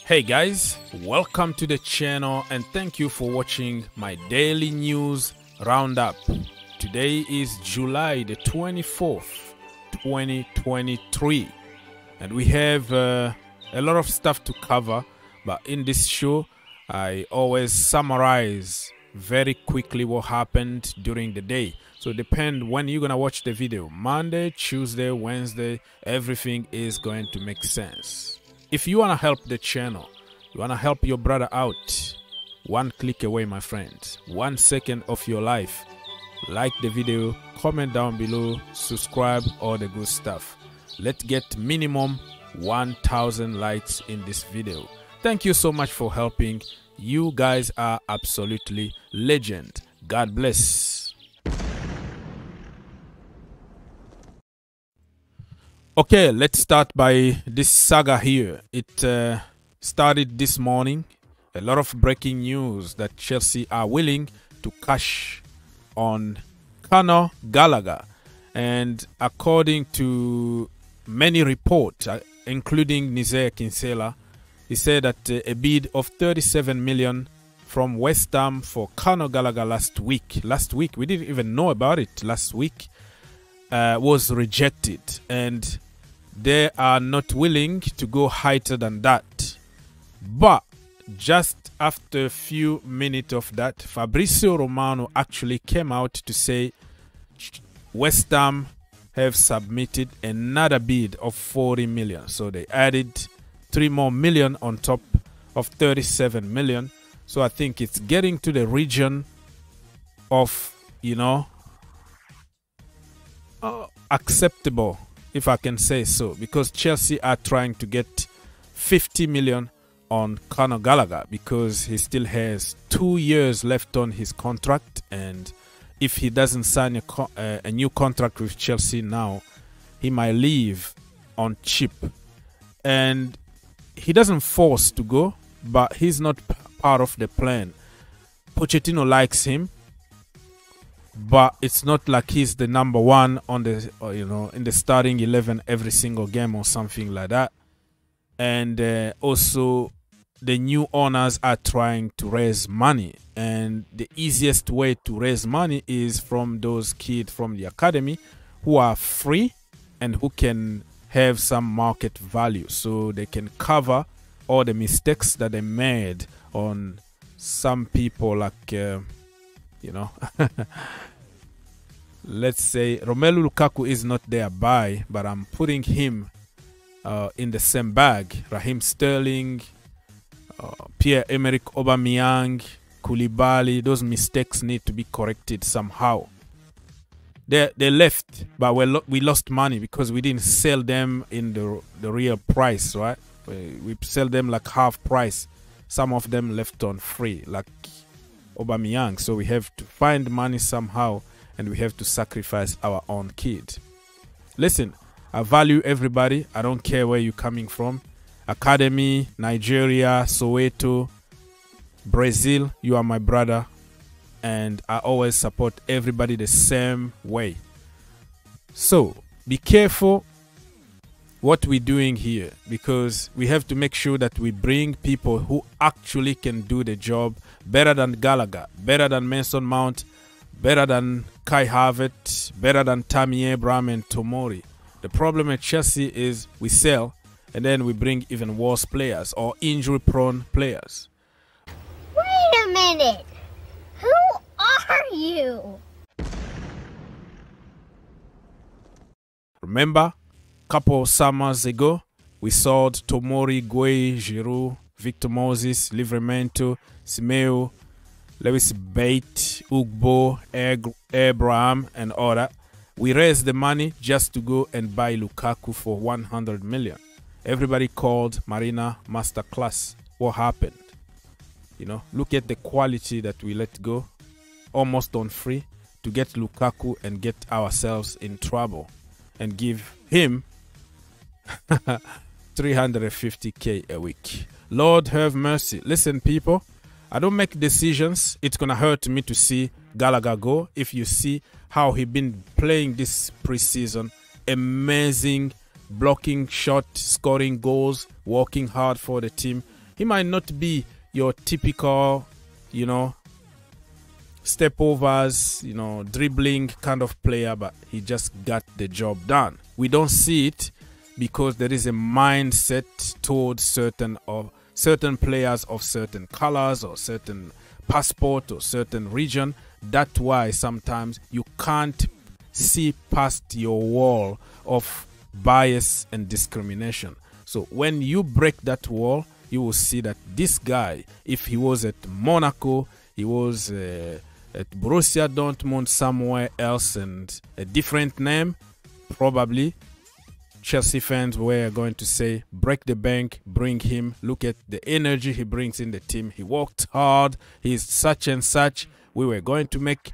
Hey guys, welcome to the channel and thank you for watching my daily news roundup. Today is July the 24th, 2023, and we have a lot of stuff to cover, but in this show I always summarize very quickly what happened during the day. So depend when you're gonna watch the video. Monday, Tuesday, Wednesday, everything is going to make sense. If you want to help the channel, you want to help your brother out, one click away, my friends. 1 second of your life. Like the video, comment down below, subscribe, all the good stuff. Let's get minimum 1,000 likes in this video. Thank you so much for helping. You guys are absolutely legend. God bless. Okay, let's start by this saga here. It started this morning. A lot of breaking news that Chelsea are willing to cash on Conor Gallagher. And according to many reports, including Nicolas Jackson, he said that a bid of 37 million from West Ham for Conor Gallagher last week, we didn't even know about it last week, was rejected. And they are not willing to go higher than that. But just after a few minutes of that, Fabrizio Romano actually came out to say West Ham have submitted another bid of 40 million. So they added 3 more million on top of 37 million. So I think it's getting to the region of, acceptable, if I can say so, because Chelsea are trying to get 50 million on Conor Gallagher because he still has 2 years left on his contract, and if he doesn't sign a new contract with Chelsea now, he might leave on cheap. And he doesn't force to go, but he's not part of the plan. Pochettino likes him, but it's not like he's the number one on the in the starting 11 every single game or something like that. And also the new owners are trying to raise money, and the easiest way to raise money is from those kids from the academy who are free and who can have some market value, so they can cover all the mistakes that they made on some people, like let's say Romelu Lukaku is not there by, but I'm putting him in the same bag. Raheem Sterling, Pierre-Emerick Aubameyang, Koulibaly, those mistakes need to be corrected somehow. They left, but we lost money because we didn't sell them in the real price, right? We sell them like half price. Some of them left on free, like Aubameyang. So we have to find money somehow, and we have to sacrifice our own kid. Listen, I value everybody. I don't care where you're coming from. Academy, Nigeria, Soweto, Brazil, you are my brother. And I always support everybody the same way. So be careful what we're doing here, because we have to make sure that we bring people who actually can do the job better than Gallagher, better than Mason Mount, better than Kai Havertz, better than Tammy Abraham and Tomori. The problem at Chelsea is we sell and then we bring even worse players or injury-prone players. Wait a minute! Who are you? Remember, a couple of summers ago, we sold Tomori, Gueye, Giroud, Victor Moses, Livramento, Simeo, Lewis Bate, Ugbo, Abraham, and all that. We raised the money just to go and buy Lukaku for 100 million. Everybody called Marina Masterclass. What happened? Look at the quality that we let go, almost on free, to get Lukaku and get ourselves in trouble and give him 350k a week. Lord have mercy. Listen, people, I don't make decisions. It's gonna hurt me to see Gallagher go. If you see how he been playing this preseason, amazing blocking shot, scoring goals, working hard for the team. He might not be your typical, step overs, dribbling kind of player, but he just got the job done. We don't see it because there is a mindset towards certain players of certain colors or certain passport or certain region. That's why sometimes you can't see past your wall of bias and discrimination. So when you break that wall, you will see that this guy, if he was at Monaco, he was at Borussia Dortmund, somewhere else, and a different name, probably Chelsea fans were going to say, break the bank, bring him. Look at the energy he brings in the team. He worked hard. He's such and such. We were going to make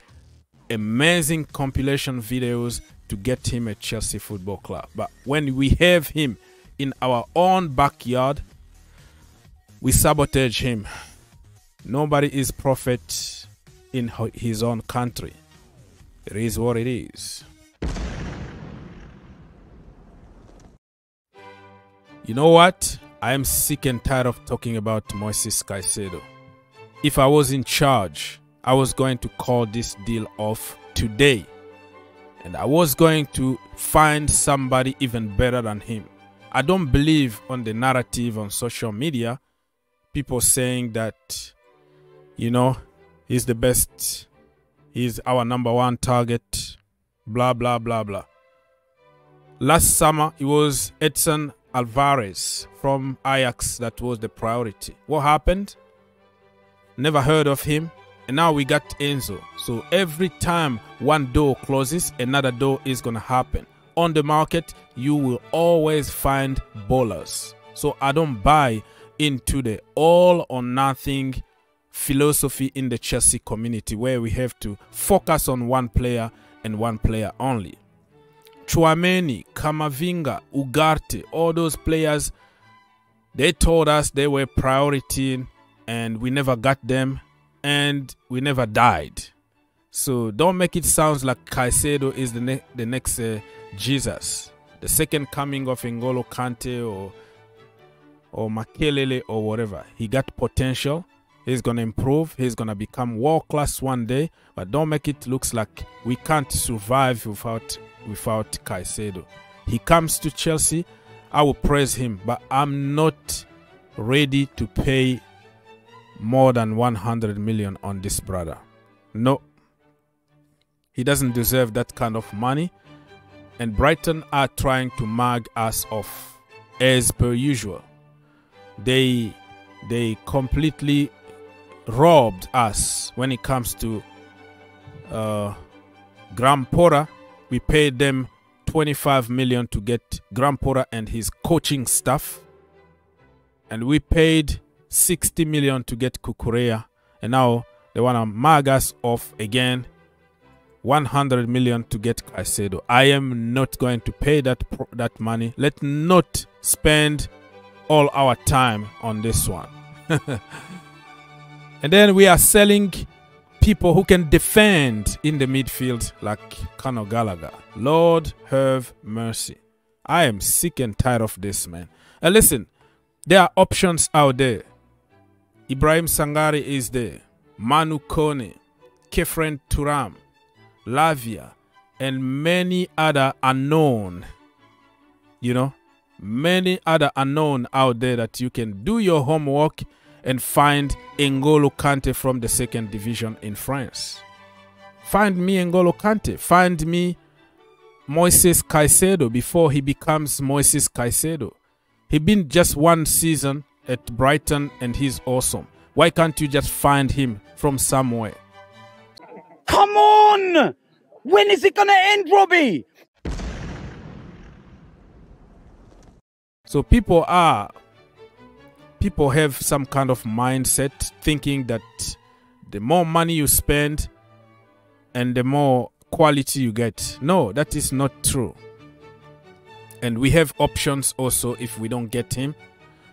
amazing compilation videos to get him at Chelsea Football Club. But when we have him in our own backyard, we sabotage him. Nobody is prophet in his own country. It is what it is. You know what? I am sick and tired of talking about Moises Caicedo. If I was in charge, I was going to call this deal off today. And I was going to find somebody even better than him. I don't believe on the narrative on social media, people saying that, he's the best, he's our #1 target, blah, blah, blah, blah. Last summer, it was Edson Alvarez from Ajax that was the priority. What happened? Never heard of him. And now we got Enzo. So every time one door closes, another door is going to happen. On the market, you will always find ballers. So I don't buy into the all or nothing philosophy in the Chelsea community where we have to focus on one player and one player only. Chouameni, Camavinga, Ugarte, all those players, they told us they were priority and we never got them and we never died. So don't make it sound like Caicedo is the next Jesus, the second coming of N'Golo Kante or Makelele or whatever. He got potential. He's going to improve. He's going to become world class one day. But don't make it look like we can't survive without Caicedo. He comes to Chelsea, I will praise him, but I'm not ready to pay more than 100 million on this brother. No, he doesn't deserve that kind of money, and Brighton are trying to mug us off as per usual. They completely robbed us when it comes to Graham Potter. We paid them 25 million to get Graham Potter and his coaching staff. And we paid 60 million to get Cucurella. And now they want to mug us off again. 100 million to get Caicedo. I am not going to pay that money. Let's not spend all our time on this one. And then we are selling people who can defend in the midfield like Conor Gallagher. Lord have mercy. I am sick and tired of this, man. And listen, there are options out there. Ibrahim Sangare is there. Manu Kone, Kefren Turam, Lavia, and many other unknown. Many other unknown out there that you can do your homework and find N'Golo Kante from the 2nd division in France. Find me N'Golo Kante. Find me Moises Caicedo before he becomes Moises Caicedo. He been just 1 season at Brighton and he's awesome. Why can't you just find him from somewhere? Come on! When is it gonna end, Robbie? So people have some kind of mindset thinking that the more money you spend and the more quality you get. No, that is not true. And we have options also if we don't get him.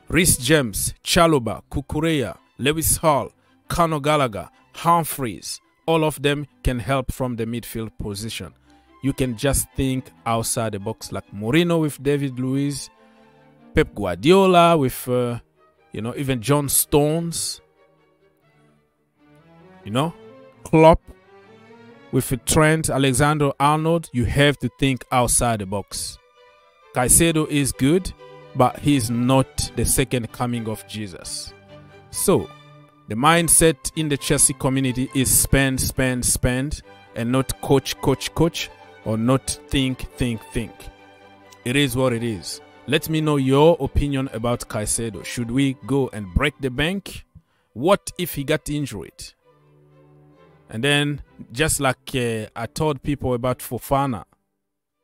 Reece James, Chalobah, Cucurella, Lewis Hall, Conor Gallagher, Humphries, all of them can help from the midfield position. You can just think outside the box like Mourinho with David Luiz, Pep Guardiola with You know, even John Stones. You know, Klopp with Trent Alexander-Arnold. You have to think outside the box. Caicedo is good, but he's not the second coming of Jesus. So, the mindset in the Chelsea community is spend, spend, spend, and not coach, coach, coach, or not think, think, think. It is what it is. Let me know your opinion about Caicedo. Should we go and break the bank? What if he got injured? And then, just like I told people about Fofana,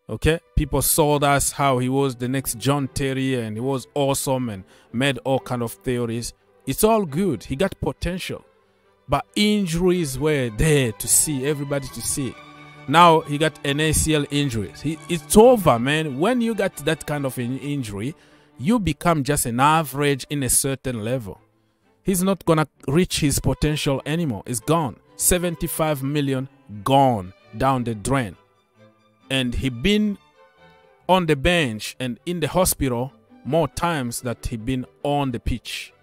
okay? People saw us how he was the next John Terry and he was awesome and made all kind of theories. It's all good. He got potential. But injuries were there to see, everybody to see. Now he got an ACL injury. It's over, man. When you got that kind of an injury, you become just an average in a certain level. He's not going to reach his potential anymore. It's gone. 75 million gone down the drain. And he been on the bench and in the hospital more times than he been on the pitch.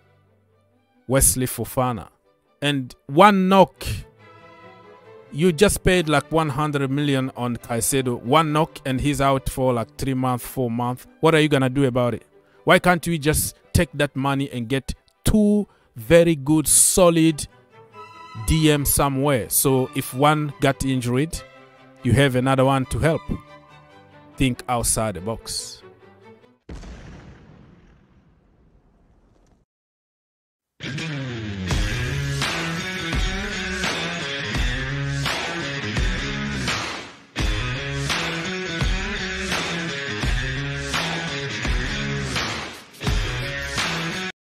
Wesley Fofana. And one knock, you just paid like 100 million on Caicedo. One knock and he's out for like 3 months, 4 months. What are you going to do about it? Why can't we just take that money and get 2 very good, solid DM somewhere? So if one got injured, you have another one to help. Think outside the box.